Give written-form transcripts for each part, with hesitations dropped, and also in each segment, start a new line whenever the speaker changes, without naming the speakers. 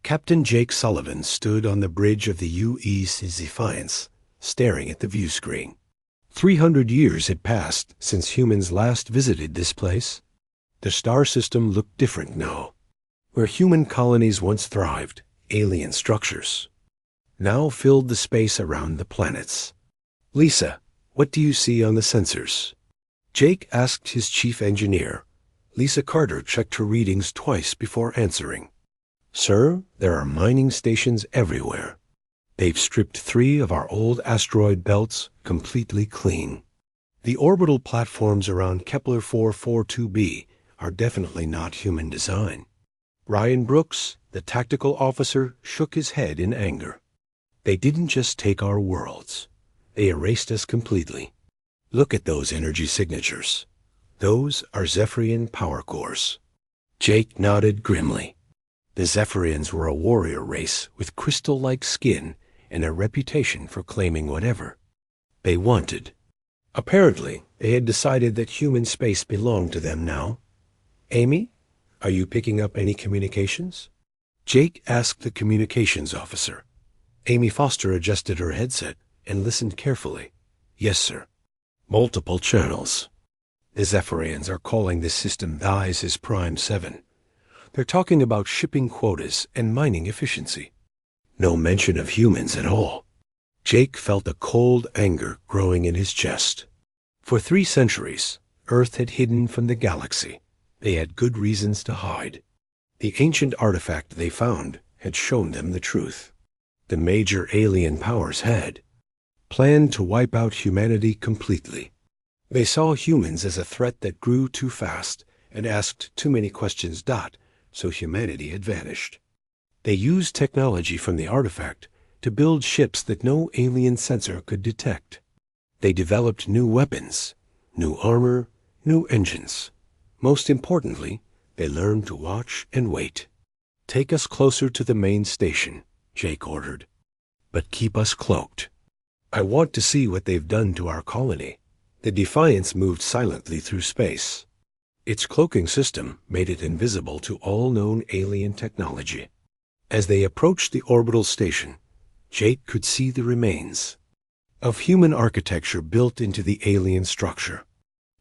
Captain Jake Sullivan stood on the bridge of the UE's Defiance, staring at the view screen. 300 years had passed since humans last visited this place. The star system looked different now. Where human colonies once thrived, alien structures now filled the space around the planets. "Lisa, what do you see on the sensors?" Jake asked his chief engineer. Lisa Carter checked her readings twice before answering. "Sir, there are mining stations everywhere. They've stripped 3 of our old asteroid belts completely clean. The orbital platforms around Kepler 442b are definitely not human design." Ryan Brooks, the tactical officer, shook his head in anger. "They didn't just take our worlds. They erased us completely. Look at those energy signatures. Those are Zephyrian power cores." Jake nodded grimly. The Zephyrians were a warrior race with crystal-like skin and a reputation for claiming whatever they wanted. Apparently, they had decided that human space belonged to them now. "Amy, are you picking up any communications?" Jake asked the communications officer. Amy Foster adjusted her headset and listened carefully. "Yes, sir. Multiple channels. The Zephyrians are calling this system Isis Prime 7. They're talking about shipping quotas and mining efficiency. No mention of humans at all." Jake felt a cold anger growing in his chest. For 3 centuries, Earth had hidden from the galaxy. They had good reasons to hide. The ancient artifact they found had shown them the truth. The major alien powers had planned to wipe out humanity completely. They saw humans as a threat that grew too fast and asked too many questions. So humanity had vanished. They used technology from the artifact to build ships that no alien sensor could detect. They developed new weapons, new armor, new engines. Most importantly, they learned to watch and wait. "Take us closer to the main station," Jake ordered. "But keep us cloaked. I want to see what they've done to our colony." The Defiance moved silently through space. Its cloaking system made it invisible to all known alien technology. As they approached the orbital station, Jake could see the remains of human architecture built into the alien structure.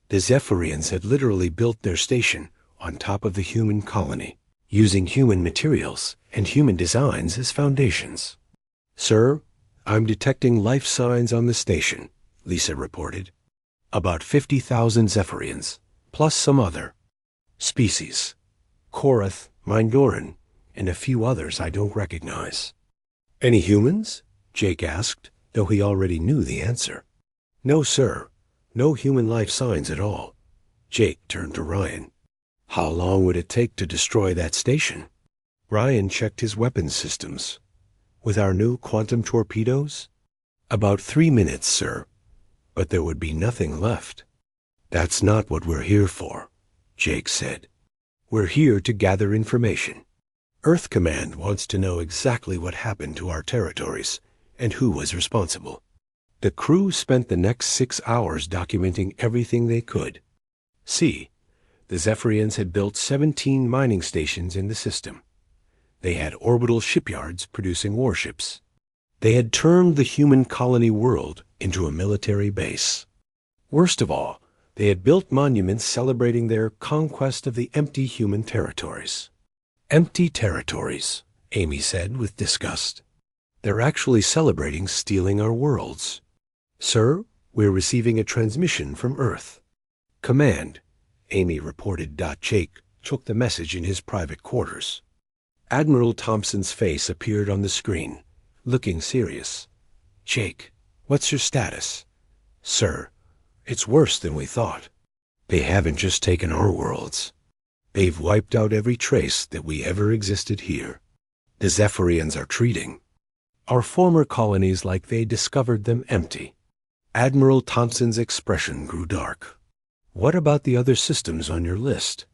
The Zephyrians had literally built their station on top of the human colony, using human materials and human designs as foundations. "Sir, I'm detecting life signs on the station," Lisa reported. "About 50,000 Zephyrians, plus some other species. Korath, Mindoran, and a few others I don't recognize." "Any humans?" Jake asked, though he already knew the answer. "No, sir. No human life signs at all." Jake turned to Ryan. "How long would it take to destroy that station?" Ryan checked his weapons systems. "With our new quantum torpedoes?" "About 3 minutes, sir. But there would be nothing left." "That's not what we're here for," Jake said. "We're here to gather information. Earth Command wants to know exactly what happened to our territories and who was responsible." The crew spent the next 6 hours documenting everything they could. See, the Zephyrians had built 17 mining stations in the system. They had orbital shipyards producing warships. They had turned the human colony world into a military base. Worst of all, they had built monuments celebrating their conquest of the empty human territories. "Empty territories," Amy said with disgust. "They're actually celebrating stealing our worlds." "Sir, we're receiving a transmission from Earth." "Command," Amy reported. Jake took the message in his private quarters. Admiral Thompson's face appeared on the screen, looking serious. "Jake, what's your status?" "Sir, it's worse than we thought. They haven't just taken our worlds. They've wiped out every trace that we ever existed here. The Zephyrians are treating our former colonies like they discovered them empty." Admiral Thompson's expression grew dark. "What about the other systems on your list?"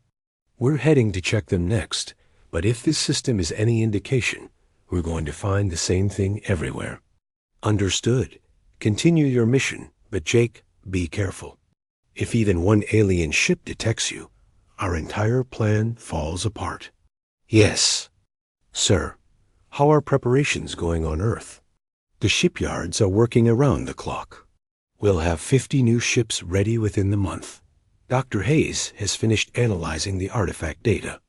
"We're heading to check them next, but if this system is any indication, we're going to find the same thing everywhere." "Understood. Continue your mission, but Jake, be careful. If even one alien ship detects you, our entire plan falls apart." "Yes." "Sir, How are preparations going on Earth? The shipyards are working around the clock. We'll have 50 new ships ready within the month. Dr. Hayes has finished analyzing the artifact data.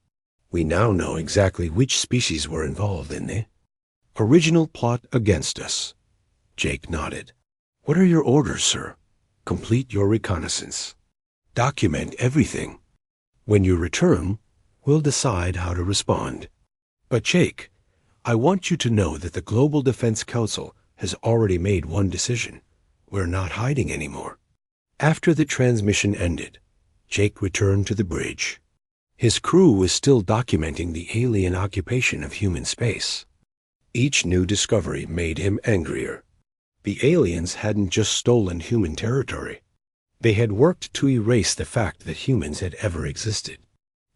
We now know exactly which species were involved in the original plot against us. Jake nodded. What are your orders, sir? Complete your reconnaissance. Document everything. When you return, we'll decide how to respond. But Jake, I want you to know that the Global Defense Council has already made one decision. We're not hiding anymore. After the transmission ended, Jake returned to the bridge. His crew was still documenting the alien occupation of human space. Each new discovery made him angrier. The aliens hadn't just stolen human territory. They had worked to erase the fact that humans had ever existed.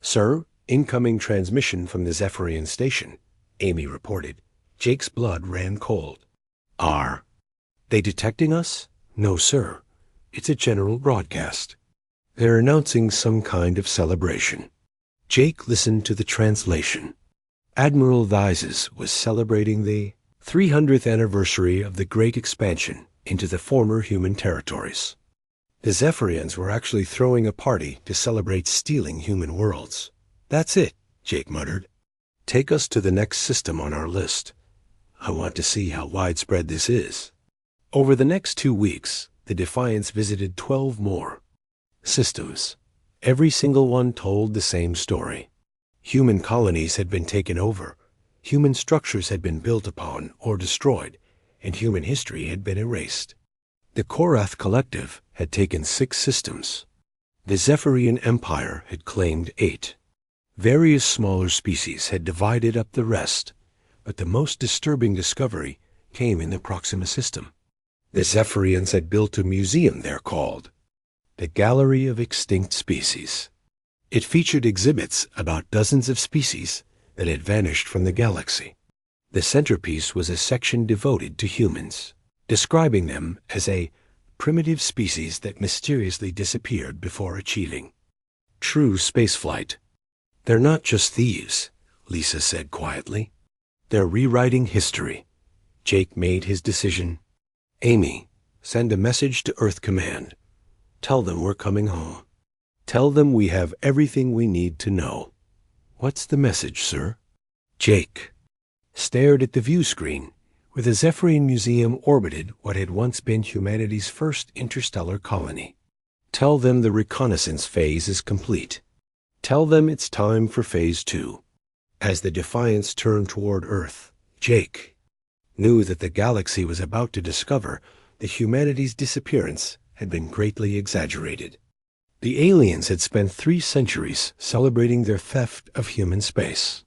Sir, incoming transmission from the Zephyrian station, Amy reported. Jake's blood ran cold. Are they detecting us? No, sir. It's a general broadcast. They're announcing some kind of celebration. Jake listened to the translation. Admiral Vyses was celebrating the 300th anniversary of the Great Expansion into the former human territories. The Zephyrians were actually throwing a party to celebrate stealing human worlds. That's it, Jake muttered. Take us to the next system on our list. I want to see how widespread this is. Over the next 2 weeks, the Defiance visited 12 more systems. Every single one told the same story. Human colonies had been taken over, human structures had been built upon or destroyed, and human history had been erased. The Korath Collective had taken 6 systems. The Zephyrian Empire had claimed 8. Various smaller species had divided up the rest, but the most disturbing discovery came in the Proxima system. The Zephyrians had built a museum there called the Gallery of Extinct Species. It featured exhibits about dozens of species that had vanished from the galaxy. The centerpiece was a section devoted to humans, describing them as a primitive species that mysteriously disappeared before achieving true spaceflight. They're not just thieves, Lisa said quietly. They're rewriting history. Jake made his decision. Amy, send a message to Earth Command. Tell them we're coming home. Tell them we have everything we need to know. What's the message, sir? Jake stared at the view screen, where the Zephyrian Museum orbited what had once been humanity's first interstellar colony. Tell them the reconnaissance phase is complete. Tell them it's time for phase 2. As the Defiance turned toward Earth, Jake knew that the galaxy was about to discover that humanity's disappearance had been greatly exaggerated. The aliens had spent 3 centuries celebrating their theft of human space.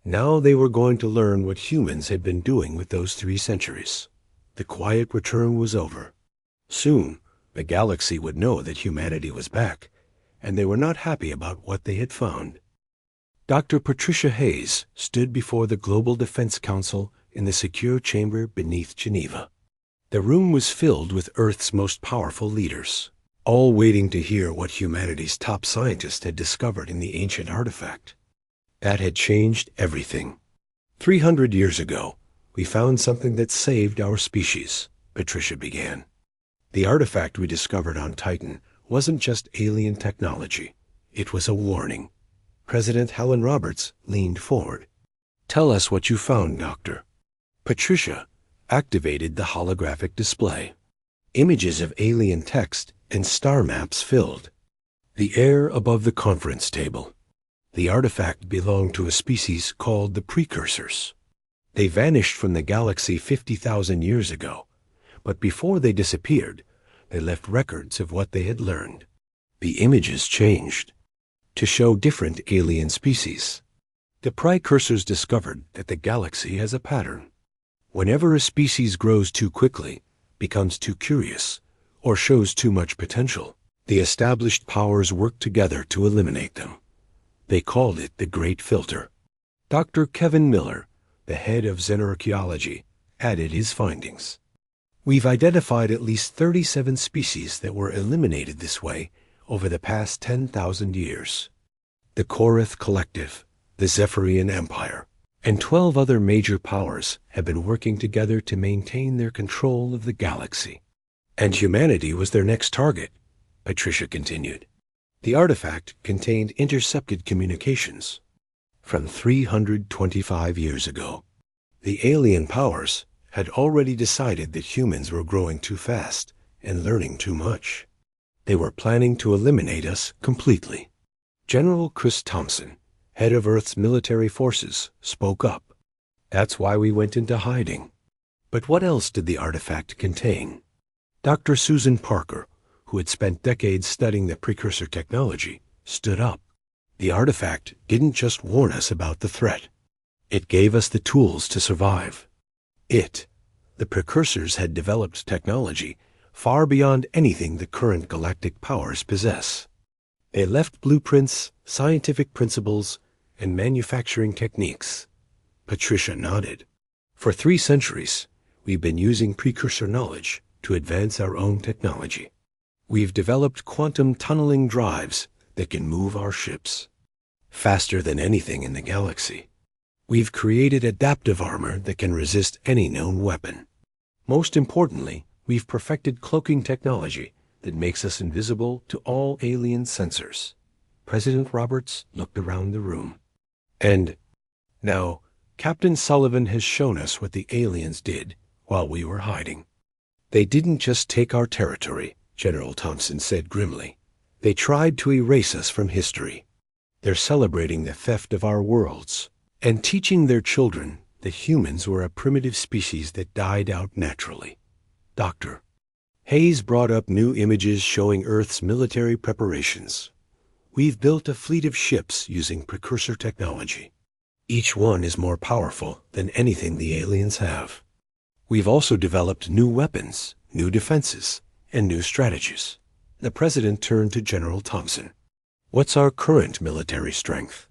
Now they were going to learn what humans had been doing with those 3 centuries. The quiet return was over. Soon, the galaxy would know that humanity was back, and they were not happy about what they had found. Dr. Patricia Hayes stood before the Global Defense Council in the secure chamber beneath Geneva. The room was filled with Earth's most powerful leaders, all waiting to hear what humanity's top scientist had discovered in the ancient artifact. That had changed everything. 300 years ago, we found something that saved our species, Patricia began. The artifact we discovered on Titan wasn't just alien technology. It was a warning. President Helen Roberts leaned forward. Tell us what you found, Doctor. Patricia activated the holographic display. Images of alien text and star maps filled the air above the conference table. The artifact belonged to a species called the Precursors. They vanished from the galaxy 50,000 years ago, but before they disappeared, they left records of what they had learned. The images changed to show different alien species. The Precursors discovered that the galaxy has a pattern. Whenever a species grows too quickly, becomes too curious, or shows too much potential, the established powers work together to eliminate them. They called it the Great Filter. Dr. Kevin Miller, the head of xenarchaeology, added his findings. We've identified at least 37 species that were eliminated this way over the past 10,000 years. The Korath Collective, the Zephyrian Empire, and 12 other major powers have been working together to maintain their control of the galaxy. And humanity was their next target, Patricia continued. The artifact contained intercepted communications from 325 years ago. The alien powers had already decided that humans were growing too fast and learning too much. They were planning to eliminate us completely. General Chris Thompson, head of Earth's military forces, spoke up. That's why we went into hiding. But what else did the artifact contain? Dr. Susan Parker, who had spent decades studying the precursor technology, stood up. The artifact didn't just warn us about the threat. It gave us the tools to survive. The precursors had developed technology far beyond anything the current galactic powers possess. They left blueprints, scientific principles, and manufacturing techniques. Patricia nodded. For 3 centuries, we've been using precursor knowledge to advance our own technology. We've developed quantum tunneling drives that can move our ships faster than anything in the galaxy. We've created adaptive armor that can resist any known weapon. Most importantly, we've perfected cloaking technology that makes us invisible to all alien sensors. President Roberts looked around the room. And now, Captain Sullivan has shown us what the aliens did while we were hiding. They didn't just take our territory, General Thompson said grimly. They tried to erase us from history. They're celebrating the theft of our worlds and teaching their children that humans were a primitive species that died out naturally. Dr. Hayes brought up new images showing Earth's military preparations. We've built a fleet of ships using precursor technology. Each one is more powerful than anything the aliens have. We've also developed new weapons, new defenses, and new strategies. The President turned to General Thompson. What's our current military strength?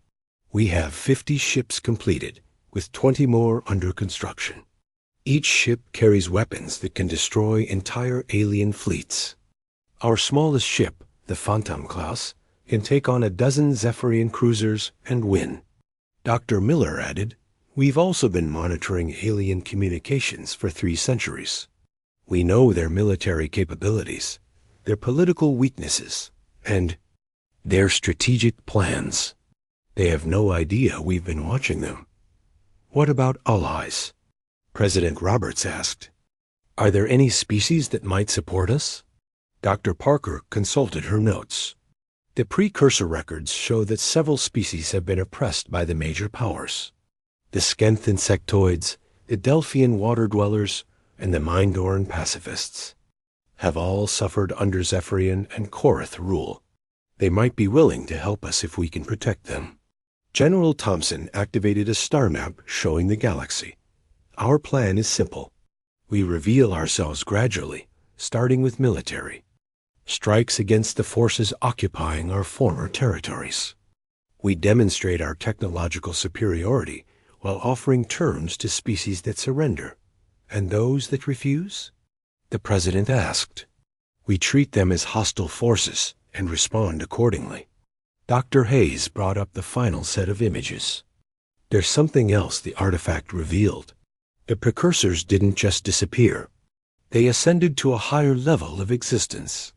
We have 50 ships completed, with 20 more under construction. Each ship carries weapons that can destroy entire alien fleets. Our smallest ship, the Phantom class, can take on a dozen Zephyrian cruisers and win. Dr. Miller added, we've also been monitoring alien communications for 3 centuries. We know their military capabilities, their political weaknesses, and their strategic plans. They have no idea we've been watching them. What about allies? President Roberts asked. Are there any species that might support us? Dr. Parker consulted her notes. The precursor records show that several species have been oppressed by the major powers. The Skenth insectoids, the Delphian water dwellers, and the Mindorn pacifists have all suffered under Zephyrian and Korath rule. They might be willing to help us if we can protect them. General Thompson activated a star map showing the galaxy. Our plan is simple. We reveal ourselves gradually, starting with military. Strikes against the forces occupying our former territories. We demonstrate our technological superiority while offering terms to species that surrender. And those that refuse? The President asked. We treat them as hostile forces and respond accordingly. Dr. Hayes brought up the final set of images. There's something else the artifact revealed. The precursors didn't just disappear. They ascended to a higher level of existence.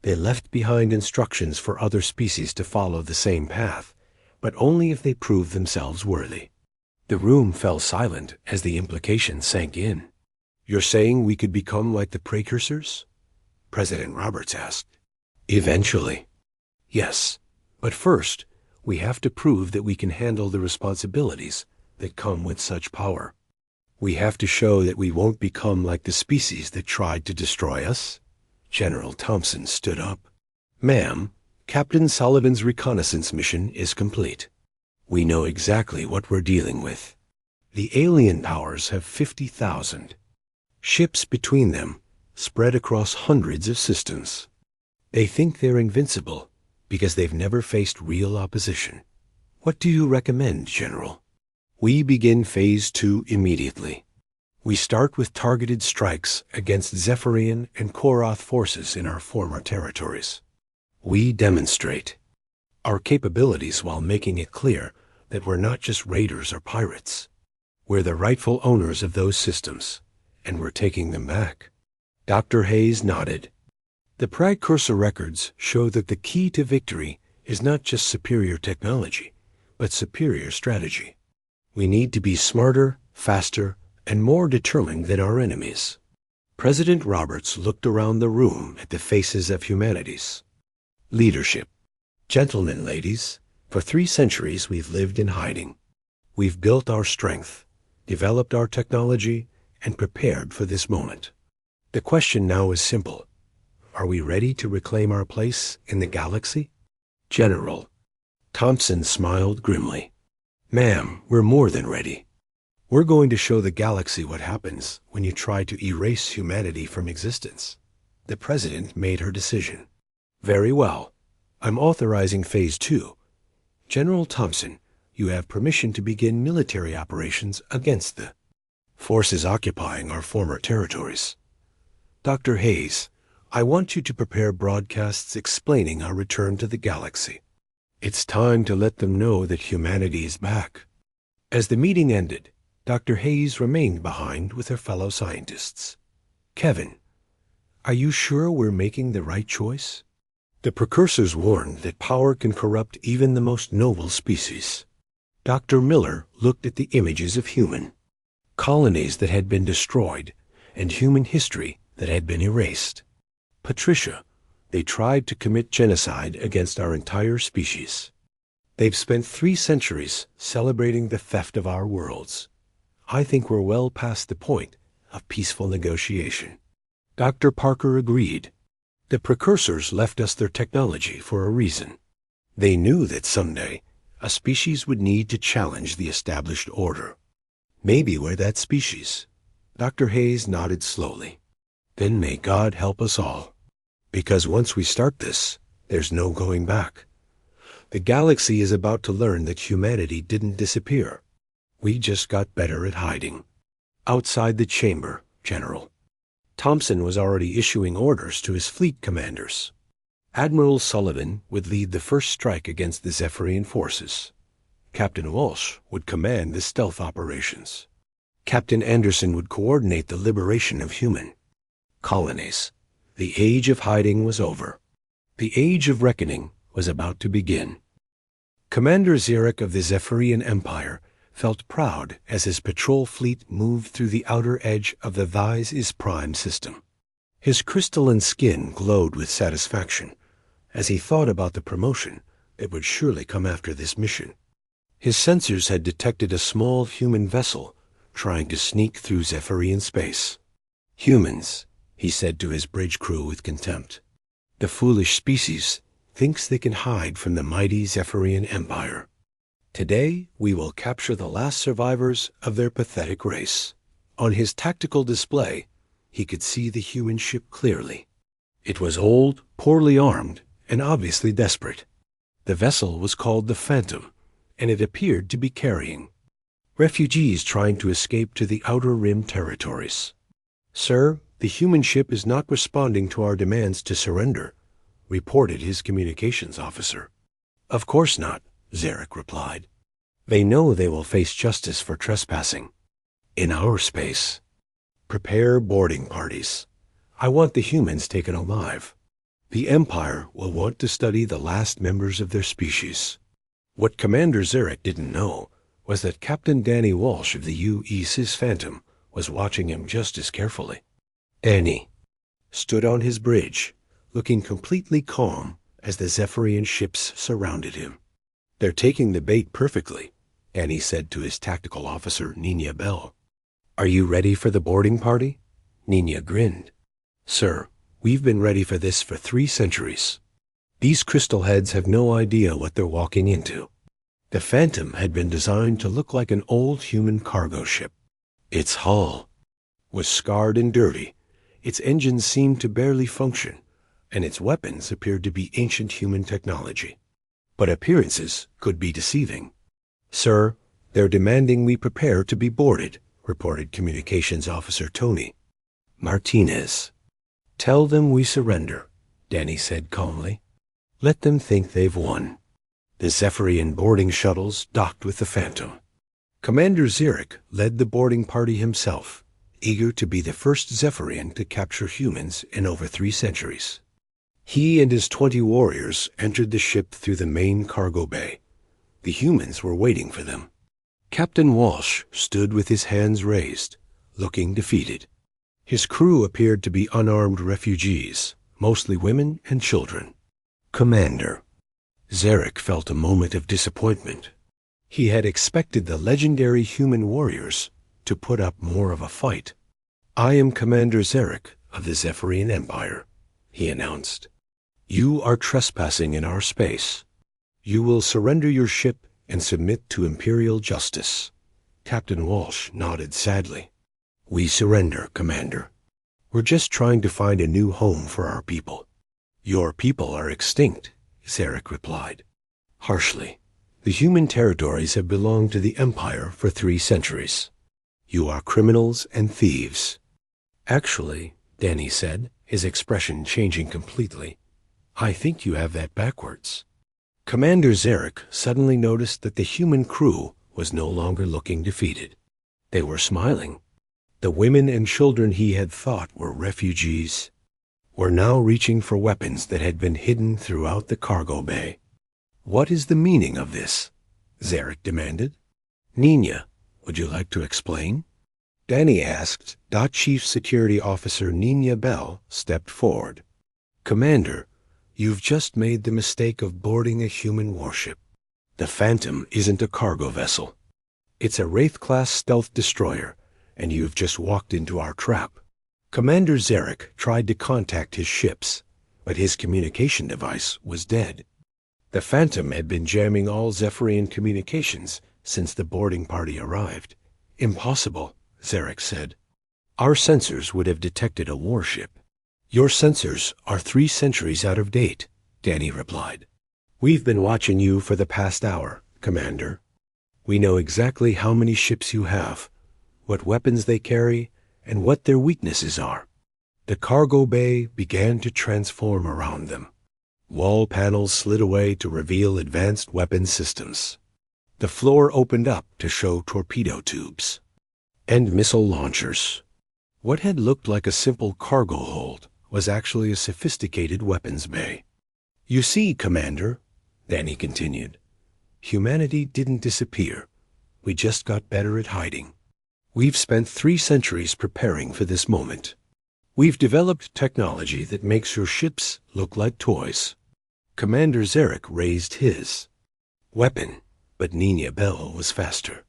They left behind instructions for other species to follow the same path, but only if they proved themselves worthy. The room fell silent as the implication sank in. You're saying we could become like the precursors? President Roberts asked. Eventually. Yes, but first, we have to prove that we can handle the responsibilities that come with such power. We have to show that we won't become like the species that tried to destroy us. General Thompson stood up. Ma'am, Captain Sullivan's reconnaissance mission is complete. We know exactly what we're dealing with. The alien powers have 50,000 ships between them, spread across hundreds of systems. They think they're invincible because they've never faced real opposition. What do you recommend, General? We begin Phase 2 immediately. We start with targeted strikes against Zephyrian and Korath forces in our former territories. We demonstrate our capabilities while making it clear that we're not just raiders or pirates. We're the rightful owners of those systems, and we're taking them back. Dr. Hayes nodded. The precursor records show that the key to victory is not just superior technology, but superior strategy. We need to be smarter, faster, and more determined than our enemies. President Roberts looked around the room at the faces of humanities. Leadership. Gentlemen, ladies, for 3 centuries we've lived in hiding. We've built our strength, developed our technology, and prepared for this moment. The question now is simple. Are we ready to reclaim our place in the galaxy? General. Thompson smiled grimly. Ma'am, we're more than ready. We're going to show the galaxy what happens when you try to erase humanity from existence. The President made her decision. Very well. I'm authorizing Phase 2. General Thompson, you have permission to begin military operations against the forces occupying our former territories. Dr. Hayes, I want you to prepare broadcasts explaining our return to the galaxy. It's time to let them know that humanity is back. As the meeting ended, Dr. Hayes remained behind with her fellow scientists. Kevin, are you sure we're making the right choice? The precursors warned that power can corrupt even the most noble species. Dr. Miller looked at the images of human colonies that had been destroyed and human history that had been erased. Patricia, they tried to commit genocide against our entire species. They've spent 3 centuries celebrating the theft of our worlds. I think we're well past the point of peaceful negotiation. Dr. Parker agreed. The precursors left us their technology for a reason. They knew that someday a species would need to challenge the established order. Maybe we're that species. Dr. Hayes nodded slowly. Then may God help us all. Because once we start this, there's no going back. The galaxy is about to learn that humanity didn't disappear. We just got better at hiding. Outside the chamber, General. Thompson was already issuing orders to his fleet commanders. Admiral Sullivan would lead the first strike against the Zephyrian forces. Captain Walsh would command the stealth operations. Captain Anderson would coordinate the liberation of human colonies. The age of hiding was over. The age of reckoning was about to begin. Commander Zarek of the Zephyrian Empire felt proud as his patrol fleet moved through the outer edge of the Thys is Prime system. His crystalline skin glowed with satisfaction as he thought about the promotion that would surely come after this mission. His sensors had detected a small human vessel trying to sneak through Zephyrian space. Humans, he said to his bridge crew with contempt. The foolish species thinks they can hide from the mighty Zephyrian Empire. Today, we will capture the last survivors of their pathetic race. On his tactical display, he could see the human ship clearly. It was old, poorly armed, and obviously desperate. The vessel was called the Phantom, and it appeared to be carrying refugees trying to escape to the Outer Rim territories. Sir, the human ship is not responding to our demands to surrender, reported his communications officer. Of course not, Zarek replied. They know they will face justice for trespassing. In our space. Prepare boarding parties. I want the humans taken alive. The Empire will want to study the last members of their species. What Commander Zarek didn't know was that Captain Danny Walsh of the UESIS Phantom was watching him just as carefully. Danny stood on his bridge, looking completely calm as the Zephyrian ships surrounded him. They're taking the bait perfectly, Danny said to his tactical officer, Nina Bell. Are you ready for the boarding party? Nina grinned. Sir, we've been ready for this for 3 centuries. These crystal heads have no idea what they're walking into. The Phantom had been designed to look like an old human cargo ship. Its hull was scarred and dirty, its engines seemed to barely function, and its weapons appeared to be ancient human technology. But appearances could be deceiving. Sir, they're demanding we prepare to be boarded, reported Communications Officer Tony Martinez. Tell them we surrender, Danny said calmly. Let them think they've won. The Zephyrian boarding shuttles docked with the Phantom. Commander Xeric led the boarding party himself, eager to be the first Zephyrian to capture humans in over 3 centuries. He and his 20 warriors entered the ship through the main cargo bay. The humans were waiting for them. Captain Walsh stood with his hands raised, looking defeated. His crew appeared to be unarmed refugees, mostly women and children. Commander. Xeric felt a moment of disappointment. He had expected the legendary human warriors to put up more of a fight. "I am Commander Xeric of the Zephyrian Empire," he announced. "You are trespassing in our space. You will surrender your ship and submit to Imperial justice." Captain Walsh nodded sadly. "We surrender, Commander. We're just trying to find a new home for our people." "Your people are extinct," Xeric replied. Harshly, "The human territories have belonged to the Empire for 3 centuries. You are criminals and thieves." "Actually," Danny said, his expression changing completely, "I think you have that backwards." Commander Xeric suddenly noticed that the human crew was no longer looking defeated. They were smiling. The women and children he had thought were refugees were now reaching for weapons that had been hidden throughout the cargo bay. "What is the meaning of this?" Xeric demanded. "Nina, would you like to explain?" Danny asked. Chief Security Officer Nina Bell stepped forward. "Commander, you've just made the mistake of boarding a human warship. The Phantom isn't a cargo vessel. It's a Wraith-class stealth destroyer, and you've just walked into our trap." Commander Xeric tried to contact his ships, but his communication device was dead. The Phantom had been jamming all Zephyrian communications since the boarding party arrived. "Impossible," Xeric said. "Our sensors would have detected a warship." "Your sensors are 3 centuries out of date," Danny replied. "We've been watching you for the past hour, Commander. We know exactly how many ships you have, what weapons they carry, and what their weaknesses are." The cargo bay began to transform around them. Wall panels slid away to reveal advanced weapon systems. The floor opened up to show torpedo tubes and missile launchers. What had looked like a simple cargo hold was actually a sophisticated weapons bay. "You see, Commander," Danny continued, "humanity didn't disappear. We just got better at hiding. We've spent 3 centuries preparing for this moment. We've developed technology that makes your ships look like toys." Commander Xeric raised his weapon, but Nina Bell was faster.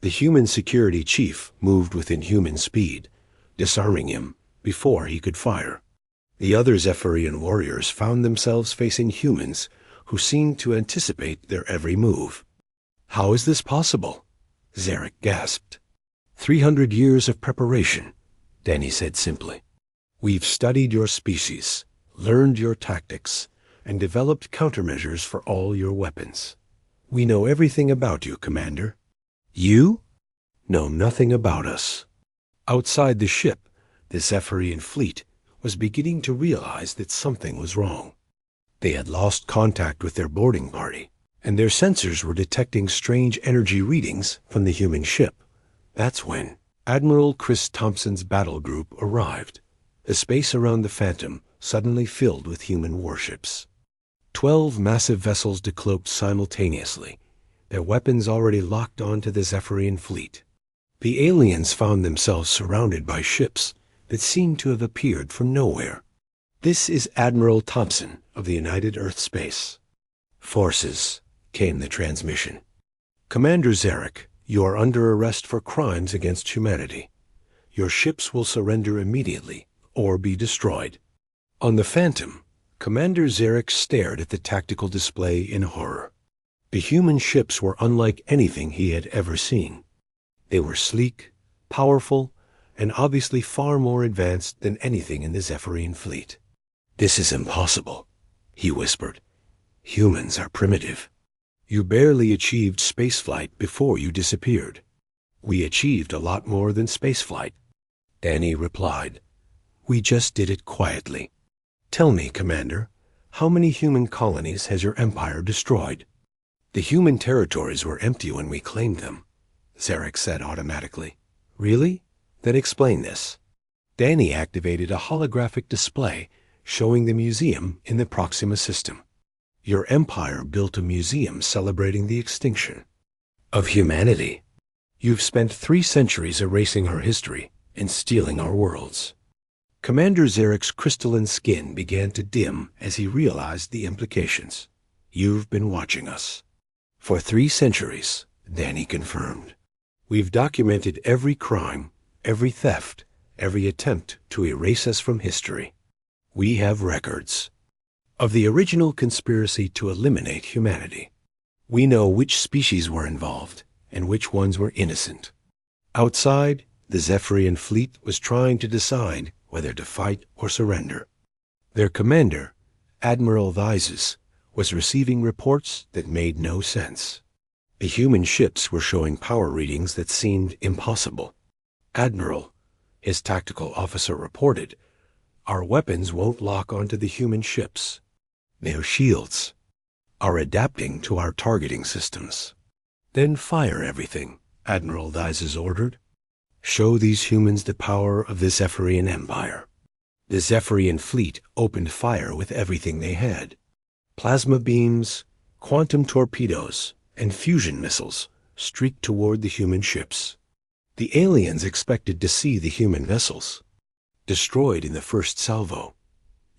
The human security chief moved within human speed, disarming him before he could fire. The other Zephyrian warriors found themselves facing humans who seemed to anticipate their every move. "How is this possible?" Xeric gasped. 300 years of preparation," Danny said simply. "We've studied your species, learned your tactics, and developed countermeasures for all your weapons. We know everything about you, Commander." "You?" "Know nothing about us." Outside the ship, the Zephyrian fleet was beginning to realize that something was wrong. They had lost contact with their boarding party, and their sensors were detecting strange energy readings from the human ship. That's when Admiral Chris Thompson's battle group arrived. The space around the Phantom suddenly filled with human warships. 12 massive vessels decloaked simultaneously, their weapons already locked onto the Zephyrian fleet. The aliens found themselves surrounded by ships that seemed to have appeared from nowhere. "This is Admiral Thompson of the United Earth Space Forces," came the transmission. "Commander Xeric, you are under arrest for crimes against humanity. Your ships will surrender immediately or be destroyed." On the Phantom, Commander Xeric stared at the tactical display in horror. The human ships were unlike anything he had ever seen. They were sleek, powerful, and obviously far more advanced than anything in the Zephyrian fleet. "This is impossible," he whispered. "Humans are primitive. You barely achieved spaceflight before you disappeared." "We achieved a lot more than spaceflight," Danny replied. "We just did it quietly. Tell me, Commander, how many human colonies has your empire destroyed?" The human territories were empty when we claimed them, Zarek said automatically. Really? Then explain this. Danny activated a holographic display showing the museum in the Proxima system. Your empire built a museum celebrating the extinction of humanity. You've spent 3 centuries erasing our history and stealing our worlds. Commander Zarek's crystalline skin began to dim as he realized the implications. You've been watching us. For 3 centuries, Danny confirmed. We've documented every crime, every theft, every attempt to erase us from history. We have records of the original conspiracy to eliminate humanity. We know which species were involved and which ones were innocent. Outside, the Zephyrian fleet was trying to decide whether to fight or surrender. Their commander, Admiral Vyses, was receiving reports that made no sense. The human ships were showing power readings that seemed impossible. Admiral, his tactical officer reported, our weapons won't lock onto the human ships. Their shields are adapting to our targeting systems. Then fire everything, Admiral Vyses ordered. Show these humans the power of the Zephyrian Empire. The Zephyrian fleet opened fire with everything they had. Plasma beams, quantum torpedoes, and fusion missiles streaked toward the human ships. The aliens expected to see the human vessels destroyed in the first salvo.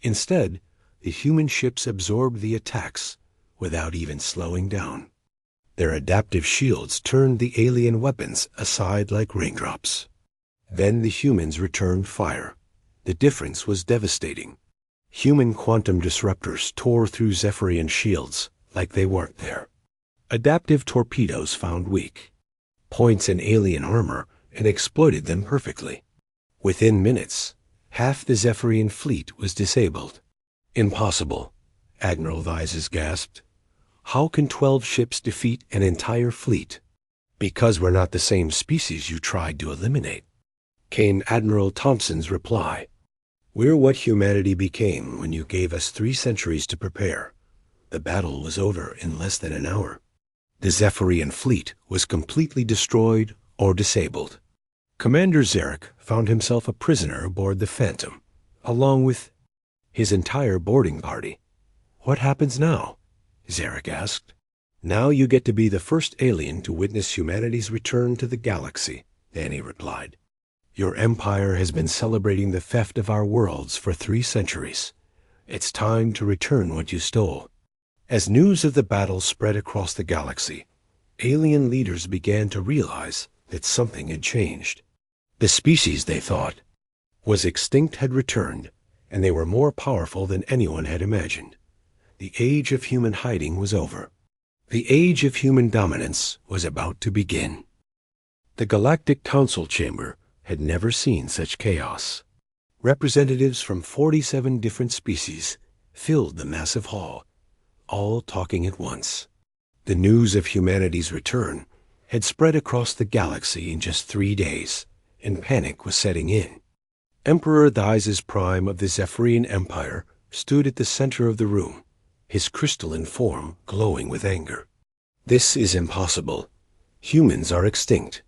Instead, the human ships absorbed the attacks without even slowing down. Their adaptive shields turned the alien weapons aside like raindrops. Then the humans returned fire. The difference was devastating. Human quantum disruptors tore through Zephyrian shields like they weren't there. Adaptive torpedoes found weak points in alien armor and exploited them perfectly. Within minutes, half the Zephyrian fleet was disabled. Impossible, Admiral Vyses gasped. How can 12 ships defeat an entire fleet? Because we're not the same species you tried to eliminate, came Admiral Thompson's reply. We're what humanity became when you gave us 3 centuries to prepare. The battle was over in less than an hour. The Zephyrian fleet was completely destroyed or disabled. Commander Zarek found himself a prisoner aboard the Phantom, along with his entire boarding party. What happens now? Zarek asked. Now you get to be the first alien to witness humanity's return to the galaxy, Danny replied. Your empire has been celebrating the theft of our worlds for 3 centuries. It's time to return what you stole. As news of the battle spread across the galaxy, alien leaders began to realize that something had changed. The species they thought was extinct had returned, and they were more powerful than anyone had imagined. The age of human hiding was over. The age of human dominance was about to begin. The Galactic Council Chamber had never seen such chaos. Representatives from 47 different species filled the massive hall, all talking at once. The news of humanity's return had spread across the galaxy in just 3 days, and panic was setting in. Emperor Vyses Prime of the Zephyrian Empire stood at the center of the room, his crystalline form glowing with anger. This is impossible. Humans are extinct.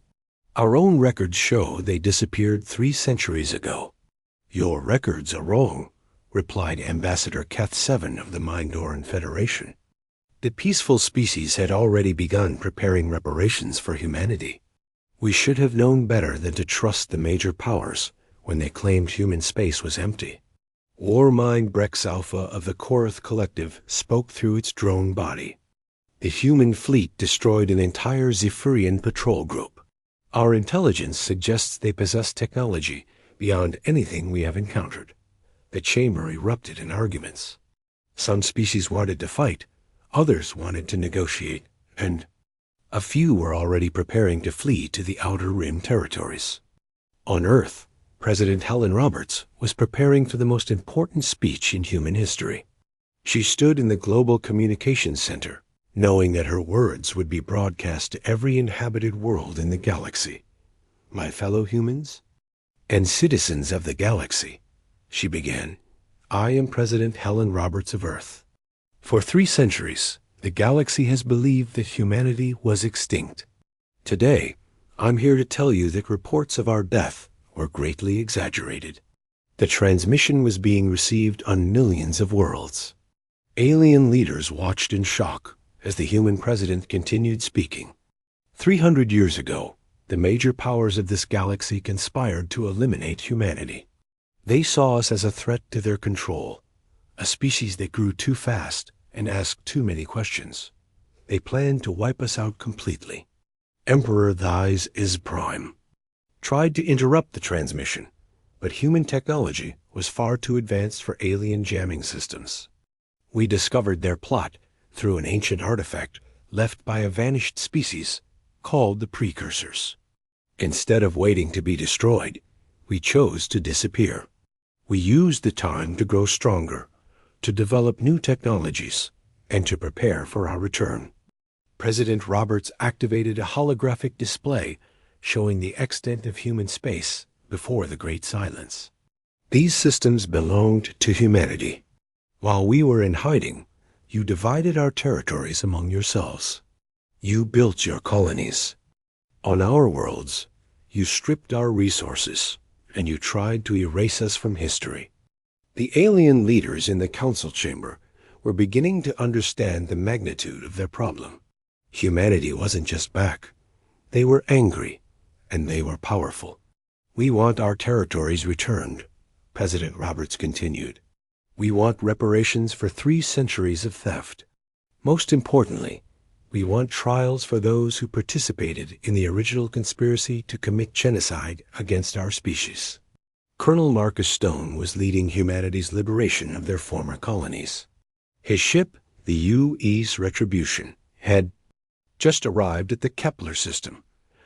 Our own records show they disappeared 3 centuries ago. Your records are wrong, replied Ambassador Keth 7 of the Mindoran Federation. The peaceful species had already begun preparing reparations for humanity. We should have known better than to trust the major powers when they claimed human space was empty. Warmind Brex Alpha of the Korath Collective spoke through its drone body. The human fleet destroyed an entire Zephyrian patrol group. Our intelligence suggests they possess technology beyond anything we have encountered. The chamber erupted in arguments. Some species wanted to fight, others wanted to negotiate, and a few were already preparing to flee to the Outer Rim territories. On Earth, President Helen Roberts was preparing for the most important speech in human history. She stood in the Global Communications Center, knowing that her words would be broadcast to every inhabited world in the galaxy. My fellow humans and citizens of the galaxy, she began, I am President Helen Roberts of Earth. For 3 centuries, The galaxy has believed that humanity was extinct. Today, I'm here to tell you that reports of our death were greatly exaggerated. The transmission was being received on millions of worlds. Alien leaders watched in shock as the human president continued speaking. 300 years ago, the major powers of this galaxy conspired to eliminate humanity. They saw us as a threat to their control, a species that grew too fast and asked too many questions. They planned to wipe us out completely. Emperor Thys is Prime tried to interrupt the transmission, but human technology was far too advanced for alien jamming systems. We discovered their plot through an ancient artifact left by a vanished species called the Precursors. Instead of waiting to be destroyed, we chose to disappear. We used the time to grow stronger, to develop new technologies, and to prepare for our return. President Roberts activated a holographic display showing the extent of human space before the Great Silence. These systems belonged to humanity. While we were in hiding, you divided our territories among yourselves. You built your colonies. On our worlds, you stripped our resources, and you tried to erase us from history. The alien leaders in the council chamber were beginning to understand the magnitude of their problem. Humanity wasn't just back. They were angry, and they were powerful. We want our territories returned, President Roberts continued. We want reparations for 3 centuries of theft. Most importantly, we want trials for those who participated in the original conspiracy to commit genocide against our species. Colonel Marcus Stone was leading humanity's liberation of their former colonies. His ship, the U.E.'s Retribution, had just arrived at the Kepler system,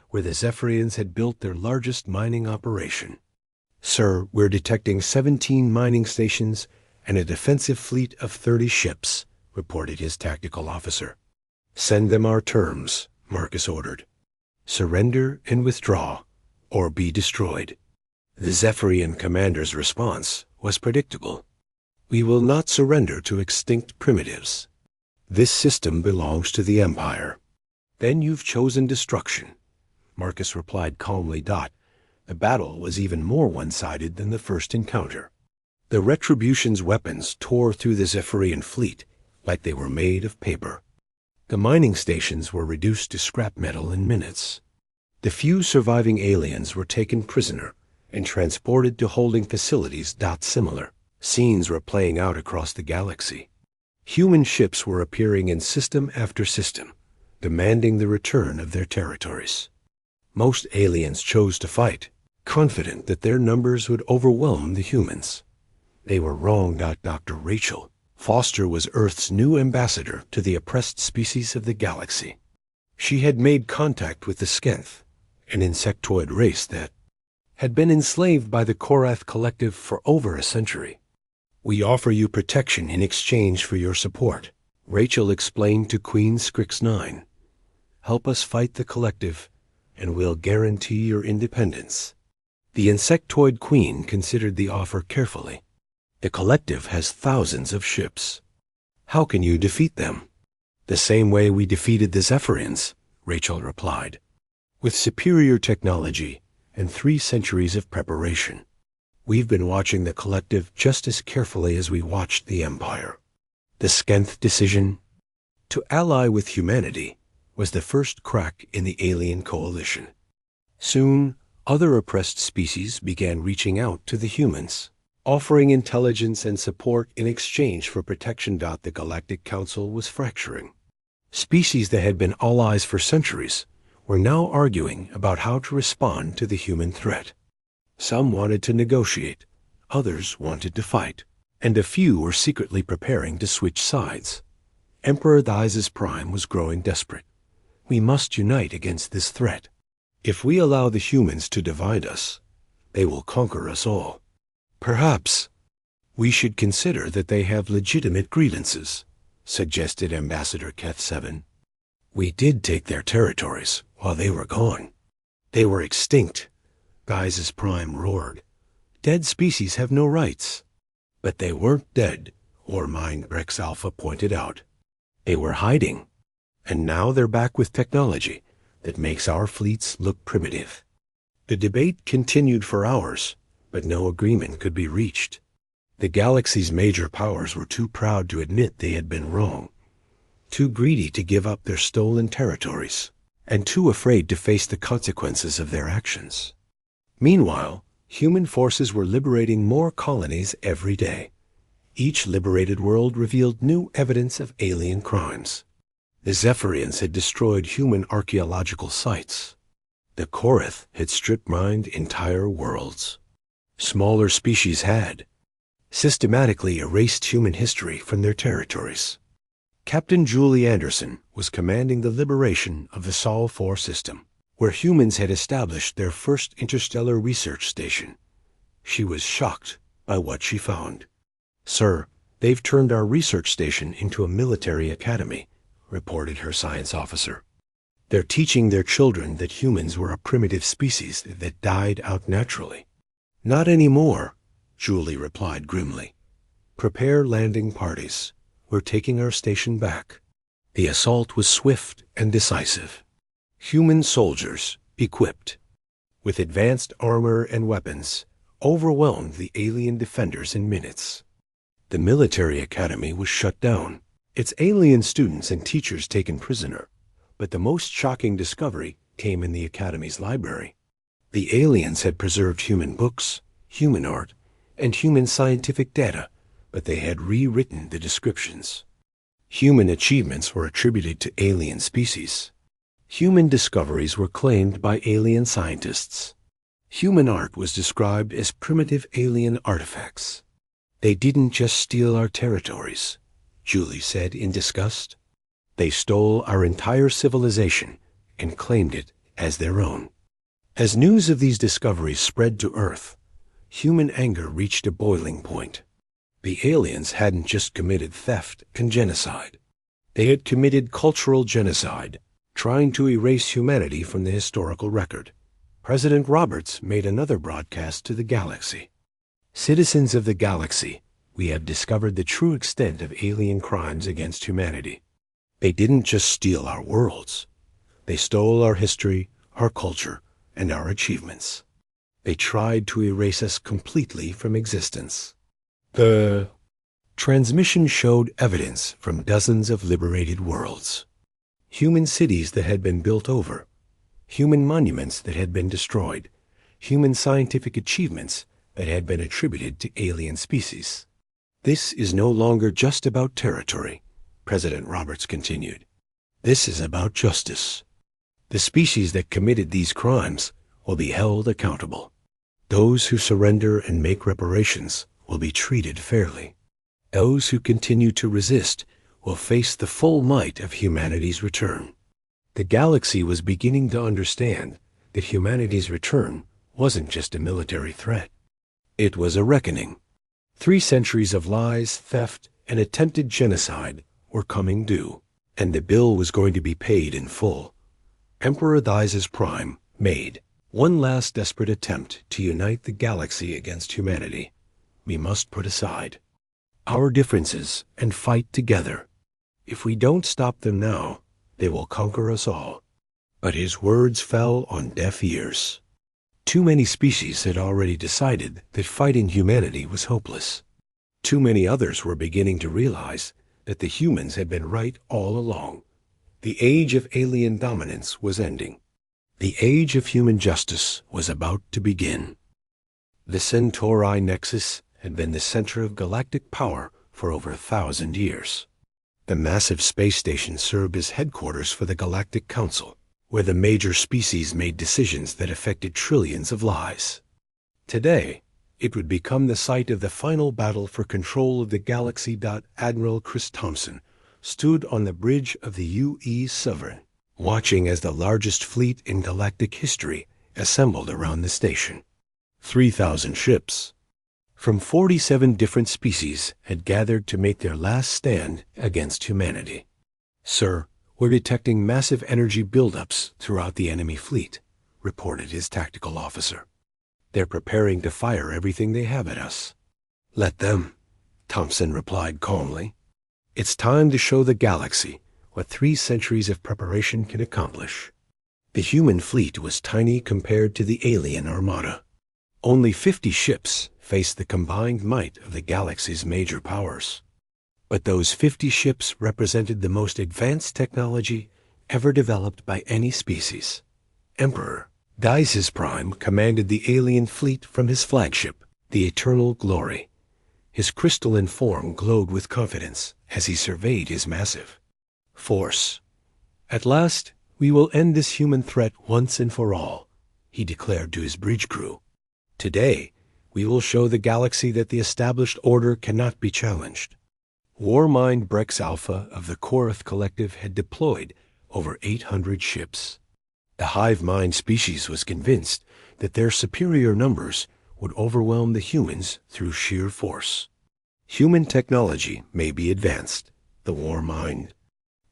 where the Zephyrians had built their largest mining operation. Sir, we're detecting 17 mining stations and a defensive fleet of 30 ships, reported his tactical officer. Send them our terms, Marcus ordered. Surrender and withdraw, or be destroyed. The Zephyrian commander's response was predictable. We will not surrender to extinct primitives. This system belongs to the Empire. Then you've chosen destruction, Marcus replied calmly. The battle was even more one-sided than the first encounter. The Retribution's weapons tore through the Zephyrian fleet like they were made of paper. The mining stations were reduced to scrap metal in minutes. The few surviving aliens were taken prisoner and transported to holding facilities. Similar scenes were playing out across the galaxy. Human ships were appearing in system after system, demanding the return of their territories. Most aliens chose to fight, confident that their numbers would overwhelm the humans. They were wrong. Dr. Rachel Foster was Earth's new ambassador to the oppressed species of the galaxy. She had made contact with the Skenth, an insectoid race that had been enslaved by the Korath Collective for over a century. We offer you protection in exchange for your support, Rachel explained to Queen Scrix-9. Help us fight the Collective, and we'll guarantee your independence. The insectoid queen considered the offer carefully. The Collective has thousands of ships. How can you defeat them? The same way we defeated the Zephyrians, Rachel replied. With superior technology and 3 centuries of preparation. We've been watching the Collective just as carefully as we watched the Empire. The Skenth decision to ally with humanity was the first crack in the alien coalition. Soon, other oppressed species began reaching out to the humans, offering intelligence and support in exchange for protection. The Galactic Council was fracturing. Species that had been allies for centuries were now arguing about how to respond to the human threat. Some wanted to negotiate, others wanted to fight, and a few were secretly preparing to switch sides. Emperor Thys Prime was growing desperate. We must unite against this threat. If we allow the humans to divide us, they will conquer us all. Perhaps we should consider that they have legitimate grievances, suggested Ambassador Keth-7. We did take their territories while they were gone. They were extinct, Thys Prime roared. Dead species have no rights. But they weren't dead, or Mind Rex Alpha pointed out. They were hiding, and now they're back with technology that makes our fleets look primitive. The debate continued for hours, but no agreement could be reached. The galaxy's major powers were too proud to admit they had been wrong, too greedy to give up their stolen territories, and too afraid to face the consequences of their actions. Meanwhile, human forces were liberating more colonies every day. Each liberated world revealed new evidence of alien crimes. The Zephyrians had destroyed human archaeological sites. The Korath had strip-mined entire worlds. Smaller species had systematically erased human history from their territories. Captain Julie Anderson was commanding the liberation of the Sol 4 system, where humans had established their first interstellar research station. She was shocked by what she found. "Sir, they've turned our research station into a military academy," reported her science officer. "They're teaching their children that humans were a primitive species that died out naturally." "Not anymore," Julie replied grimly. "Prepare landing parties. We're taking our station back." The assault was swift and decisive. Human soldiers, equipped with advanced armor and weapons, overwhelmed the alien defenders in minutes. The military academy was shut down, its alien students and teachers taken prisoner. But the most shocking discovery came in the academy's library. The aliens had preserved human books, human art, and human scientific data, but they had rewritten the descriptions. Human achievements were attributed to alien species. Human discoveries were claimed by alien scientists. Human art was described as primitive alien artifacts. "They didn't just steal our territories," Julie said in disgust. "They stole our entire civilization and claimed it as their own." As news of these discoveries spread to Earth, human anger reached a boiling point. The aliens hadn't just committed theft and genocide. They had committed cultural genocide, trying to erase humanity from the historical record. President Roberts made another broadcast to the galaxy. "Citizens of the galaxy, we have discovered the true extent of alien crimes against humanity. They didn't just steal our worlds. They stole our history, our culture, and our achievements. They tried to erase us completely from existence." The transmission showed evidence from dozens of liberated worlds. Human cities that had been built over, human monuments that had been destroyed, human scientific achievements that had been attributed to alien species. "This is no longer just about territory," President Roberts continued. "This is about justice. The species that committed these crimes will be held accountable. Those who surrender and make reparations will be treated fairly. Those who continue to resist will face the full might of humanity's return." The galaxy was beginning to understand that humanity's return wasn't just a military threat. It was a reckoning. 3 centuries of lies, theft, and attempted genocide were coming due, and the bill was going to be paid in full. Emperor Thais' Prime made one last desperate attempt to unite the galaxy against humanity. We must put aside our differences and fight together. If we don't stop them now, they will conquer us all. But his words fell on deaf ears. Too many species had already decided that fighting humanity was hopeless. Too many others were beginning to realize that the humans had been right all along. The age of alien dominance was ending. The age of human justice was about to begin. The Centauri Nexus had been the center of galactic power for over 1,000 years. The massive space station served as headquarters for the Galactic Council, where the major species made decisions that affected trillions of lives. Today, it would become the site of the final battle for control of the galaxy. Admiral Chris Thompson stood on the bridge of the UE Sovereign, watching as the largest fleet in galactic history assembled around the station. 3,000 ships from 47 different species had gathered to make their last stand against humanity. "Sir, we're detecting massive energy buildups throughout the enemy fleet," reported his tactical officer. "They're preparing to fire everything they have at us." "Let them," Thompson replied calmly. It's time to show the galaxy what 3 centuries of preparation can accomplish. The human fleet was tiny compared to the alien armada. Only 50 ships faced the combined might of the galaxy's major powers. But those 50 ships represented the most advanced technology ever developed by any species. Emperor Daises Prime commanded the alien fleet from his flagship, the Eternal Glory. His crystalline form glowed with confidence as he surveyed his massive force. "At last, we will end this human threat once and for all," he declared to his bridge crew. "Today, we will show the galaxy that the established order cannot be challenged." Warmind Brex Alpha of the Korath Collective had deployed over 800 ships. The hive mind species was convinced that their superior numbers would overwhelm the humans through sheer force. Human technology may be advanced, the Warmind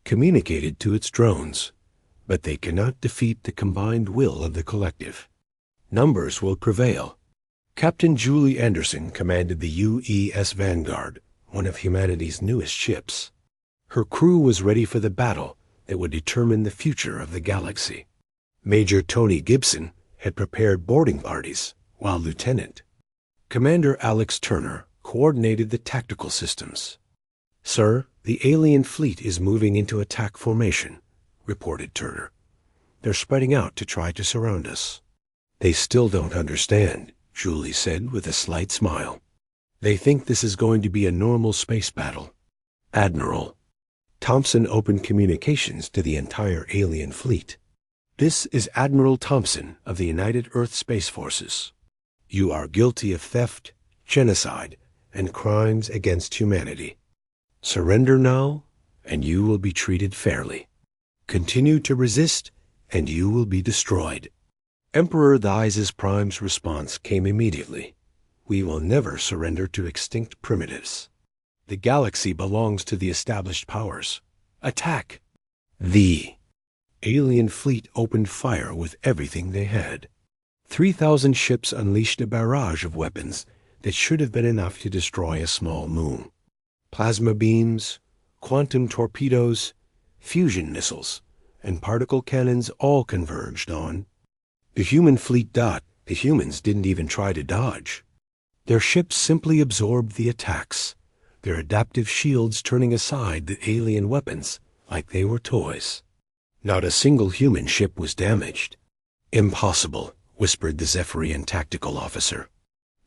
communicated to its drones, but they cannot defeat the combined will of the collective. Numbers will prevail. Captain Julie Anderson commanded the UES Vanguard, one of humanity's newest ships. Her crew was ready for the battle that would determine the future of the galaxy. Major Tony Gibson had prepared boarding parties, while Lieutenant Commander Alex Turner coordinated the tactical systems. "Sir, the alien fleet is moving into attack formation," reported Turner. "They're spreading out to try to surround us." "They still don't understand," Julie said with a slight smile. "They think this is going to be a normal space battle." Admiral Thompson opened communications to the entire alien fleet. "This is Admiral Thompson of the United Earth Space Forces. You are guilty of theft, genocide, and crimes against humanity. Surrender now, and you will be treated fairly. Continue to resist, and you will be destroyed." Emperor Daises Prime's response came immediately. "We will never surrender to extinct primitives. The galaxy belongs to the established powers. Attack!" The alien fleet opened fire with everything they had. 3,000 ships unleashed a barrage of weapons that should have been enough to destroy a small moon. Plasma beams, quantum torpedoes, fusion missiles, and particle cannons all converged on the human fleet. The humans didn't even try to dodge. Their ships simply absorbed the attacks, their adaptive shields turning aside the alien weapons like they were toys. Not a single human ship was damaged. "Impossible," whispered the Zephyrian tactical officer.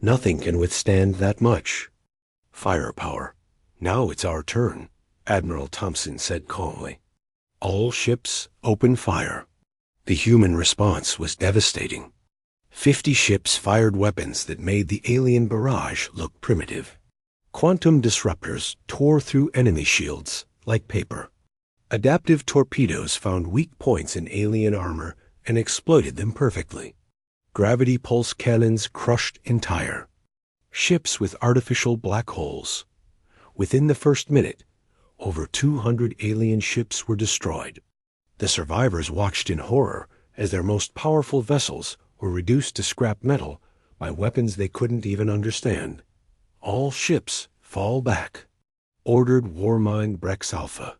"Nothing can withstand that much." "Firepower. Now it's our turn," Admiral Thompson said calmly. All ships opened fire. The human response was devastating. 50 ships fired weapons that made the alien barrage look primitive. Quantum disruptors tore through enemy shields like paper. Adaptive torpedoes found weak points in alien armor and exploited them perfectly. Gravity pulse cannons crushed entire ships with artificial black holes. Within the first minute, over 200 alien ships were destroyed. The survivors watched in horror as their most powerful vessels were reduced to scrap metal by weapons they couldn't even understand. "All ships fall back," ordered Warmind Brex Alpha.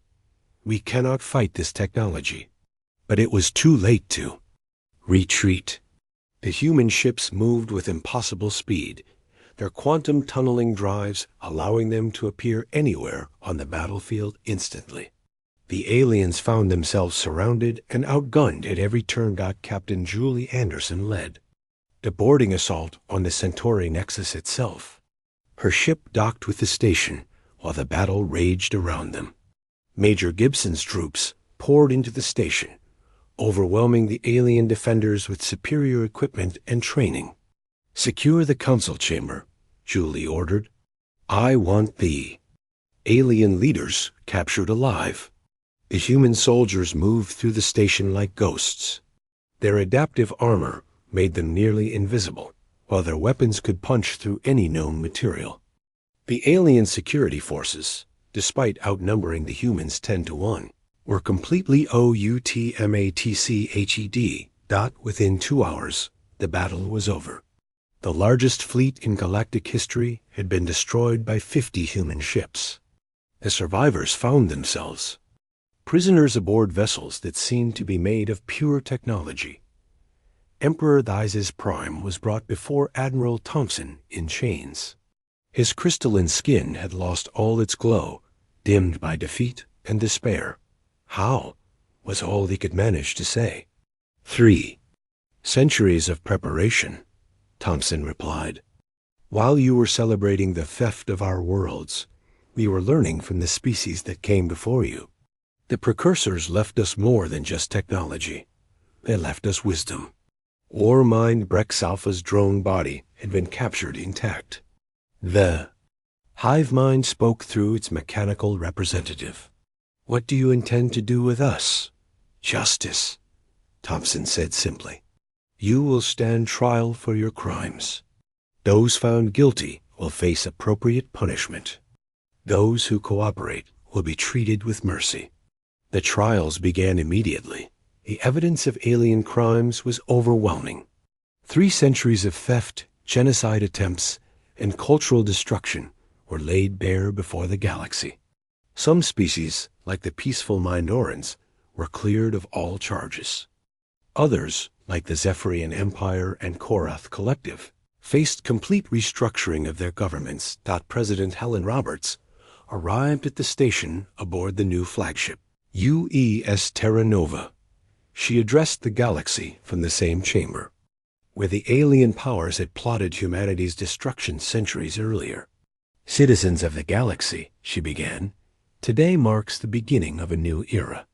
"We cannot fight this technology." But it was too late to retreat. The human ships moved with impossible speed, their quantum tunneling drives allowing them to appear anywhere on the battlefield instantly. The aliens found themselves surrounded and outgunned at every turn. Captain Julie Anderson led the boarding assault on the Centauri Nexus itself. Her ship docked with the station while the battle raged around them. Major Gibson's troops poured into the station, overwhelming the alien defenders with superior equipment and training. "Secure the council chamber," Julie ordered. "I want the alien leaders captured alive." The human soldiers moved through the station like ghosts. Their adaptive armor made them nearly invisible, while their weapons could punch through any known material. The alien security forces, despite outnumbering the humans 10 to 1, were completely outmatched. Within 2 hours, the battle was over. The largest fleet in galactic history had been destroyed by 50 human ships. The survivors found themselves prisoners aboard vessels that seemed to be made of pure technology. Emperor Thais' Prime was brought before Admiral Thompson in chains. His crystalline skin had lost all its glow, dimmed by defeat and despair. "How?" was all he could manage to say. "3 centuries of preparation," Thompson replied. "While you were celebrating the theft of our worlds, we were learning from the species that came before you. The precursors left us more than just technology. They left us wisdom." War Mind Brex Alpha's drone body had been captured intact. The hive mind spoke through its mechanical representative. "What do you intend to do with us?" "Justice," Thompson said simply. "You will stand trial for your crimes. Those found guilty will face appropriate punishment. Those who cooperate will be treated with mercy." The trials began immediately. The evidence of alien crimes was overwhelming. 3 centuries of theft, genocide attempts, and cultural destruction were laid bare before the galaxy. Some species, like the peaceful Mindorans, were cleared of all charges. Others, like the Zephyrian Empire and Korath Collective, faced complete restructuring of their governments. President Helen Roberts arrived at the station aboard the new flagship, UES Terra Nova. She addressed the galaxy from the same chamber, where the alien powers had plotted humanity's destruction centuries earlier. "Citizens of the galaxy," she began, "today marks the beginning of a new era.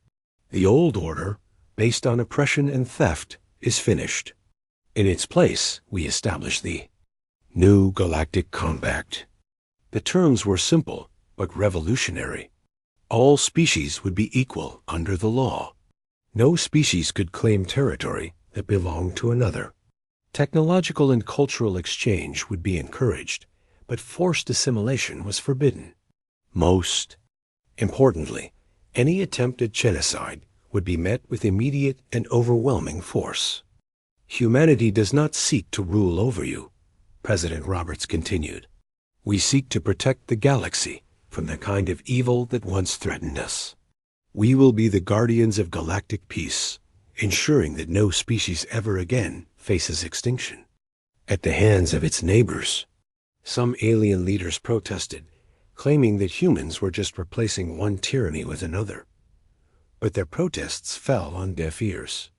The old order, based on oppression and theft, is finished. In its place, we establish the New Galactic Compact." The terms were simple, but revolutionary. All species would be equal under the law. No species could claim territory that belonged to another. Technological and cultural exchange would be encouraged, but forced assimilation was forbidden. Most importantly, any attempt at genocide would be met with immediate and overwhelming force. "Humanity does not seek to rule over you," President Roberts continued. "We seek to protect the galaxy from the kind of evil that once threatened us. We will be the guardians of galactic peace, ensuring that no species ever again faces extinction at the hands of its neighbors." Some alien leaders protested, claiming that humans were just replacing one tyranny with another. But their protests fell on deaf ears.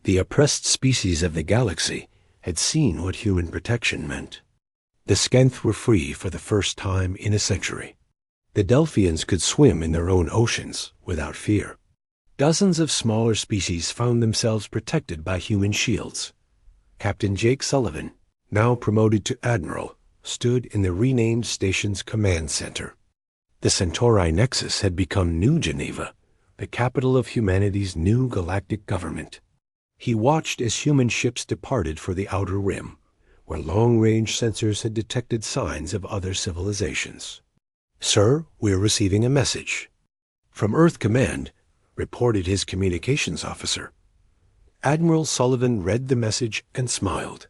The oppressed species of the galaxy had seen what human protection meant. The Skenth were free for the first time in a century. The Delphians could swim in their own oceans without fear. Dozens of smaller species found themselves protected by human shields. Captain Jake Sullivan, now promoted to admiral, stood in the renamed station's command center. The Centauri Nexus had become New Geneva, the capital of humanity's new galactic government. He watched as human ships departed for the Outer Rim, where long-range sensors had detected signs of other civilizations. "Sir, we're receiving a message." From Earth Command, reported his communications officer. Admiral Sullivan read the message and smiled.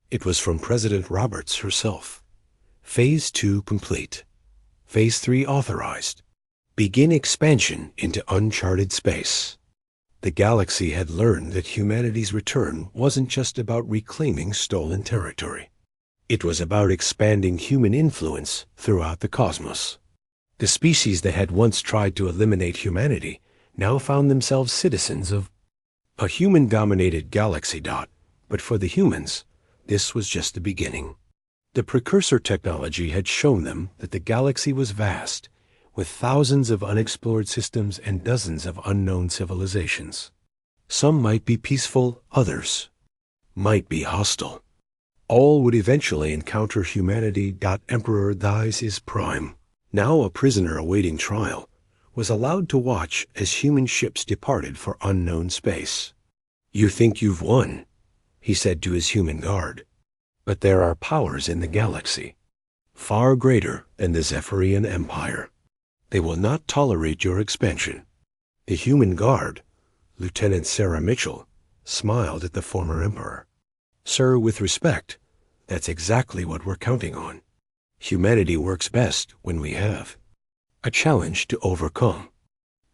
It was from President Roberts herself. "Phase 2 complete. Phase 3 authorized. Begin expansion into uncharted space." The galaxy had learned that humanity's return wasn't just about reclaiming stolen territory. It was about expanding human influence throughout the cosmos. The species that had once tried to eliminate humanity now found themselves citizens of a human-dominated galaxy. But for the humans, this was just the beginning. The precursor technology had shown them that the galaxy was vast, with thousands of unexplored systems and dozens of unknown civilizations. Some might be peaceful, others might be hostile. All would eventually encounter humanity. Emperor Thais' Prime, now a prisoner awaiting trial, was allowed to watch as human ships departed for unknown space. "You think you've won," he said to his human guard. "But there are powers in the galaxy, far greater than the Zephyrian Empire. They will not tolerate your expansion." The human guard, Lieutenant Sarah Mitchell, smiled at the former emperor. "Sir, with respect, that's exactly what we're counting on. Humanity works best when we have a challenge to overcome.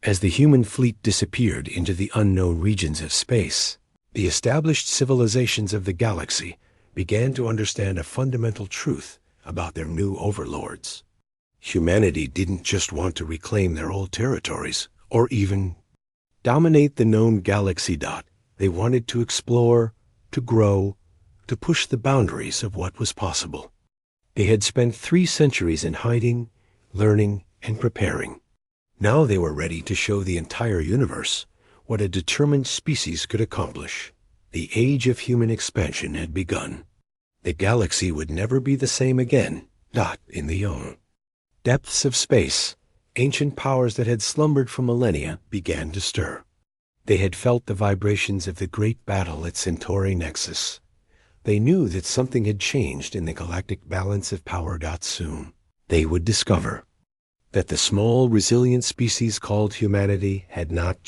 As the human fleet disappeared into the unknown regions of space, the established civilizations of the galaxy began to understand a fundamental truth about their new overlords. Humanity didn't just want to reclaim their old territories, or even dominate the known galaxy. They wanted to explore, to grow, to push the boundaries of what was possible. They had spent 3 centuries in hiding, learning, and preparing. Now they were ready to show the entire universe what a determined species could accomplish. The age of human expansion had begun. The galaxy would never be the same again, not in the young depths of space. Ancient powers that had slumbered for millennia began to stir. They had felt the vibrations of the great battle at Centauri Nexus. They knew that something had changed in the galactic balance of power. Soon they would discover that the small, resilient species called humanity had not